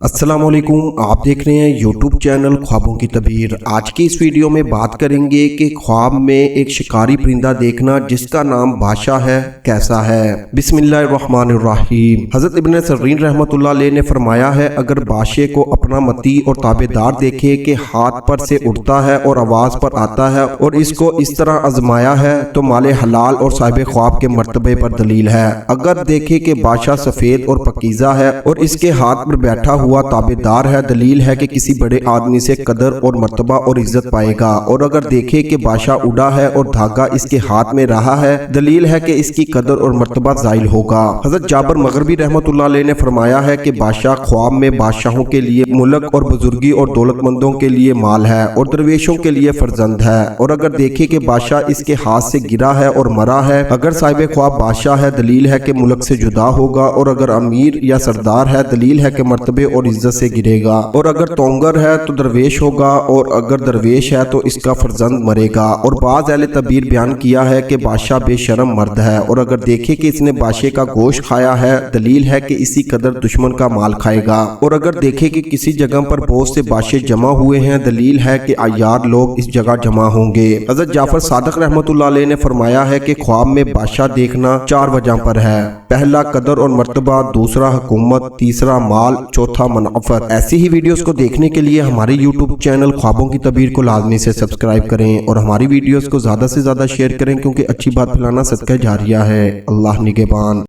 अस्सलाम वालेकुम, आप देख रहे हैं यूट्यूब चैनल ख्वाबों की तबीर। आज की इस वीडियो में बात करेंगे कि ख्वाब में एक शिकारी परिंदा देखना जिसका नाम बादशाह है कैसा है। बिस्मिल्लाहिर्रहमानिर्रहीम। हजरत इब्न सरीन रहमतुल्लाह अलैह ने फरमाया है, अगर बादशाह को अपना मती और ताबेदार देखे कि हाथ पर से उड़ता है और आवाज पर आता है और इसको इस तरह आजमाया है तो माले हलाल और साहिब ख्वाब के मर्तबे पर दलील है। अगर देखे कि बादशाह सफेद और पकीज़ा है और इसके हाथ पर बैठा हुआ ताबेदार है, दलील है कि किसी बड़े आदमी से कदर और मर्तबा और इज्जत पाएगा। और अगर देखे कि बादशाह उड़ा है और धागा इसके हाथ में रहा है, दलील है कि इसकी कदर और मर्तबा जाइल होगा। हजरत जाबर मगरबी रहमतुल्लाह अलैह ने फरमाया है कि बादशाह ख्वाब में बादशाहों के लिए मुल्क और बुजुर्गी और दौलतमंदों के लिए माल है और दरवेशों के लिए फर्जंद है। और अगर देखे कि बादशाह इसके हाथ से गिरा है और मरा है, अगर साहिब ख्वाब बादशाह है, दलील है कि मुल्क से जुदा होगा। और अगर अमीर या सरदार है, दलील है कि मर्तबे और इज्जत से गिरेगा। और अगर तोंगर है तो दरवेश होगा और अगर दरवेश है तो इसका फर्जंद मरेगा। और बाज़ अहले तबीर बयान किया है कि बादशाह बेशरम मर्द है। और अगर देखे कि इसने बादशाह का गोश्त खाया है, दलील है कि इसी कदर दुश्मन का माल खाएगा। और अगर देखे कि किसी जगह पर बहुत से बादशाह जमा हुए हैं, दलील है कि अय्यार लोग इस जगह जमा होंगे। हजरत जाफर सादिक रहमतुल्लाह अलैह ने फरमाया है कि ख्वाब में बादशाह देखना 4 वजह पर है। पहला कदर और मर्तबा, दूसरा हुकूमत, तीसरा माल, चौथा मुनाफत। ऐसी ही वीडियोस को देखने के लिए हमारे यूट्यूब चैनल ख्वाबों की तबीर को लाजमी से सब्सक्राइब करें और हमारी वीडियोस को ज्यादा से ज्यादा शेयर करें, क्योंकि अच्छी बात फैलाना सदका जारिया है। अल्लाह निगहबान।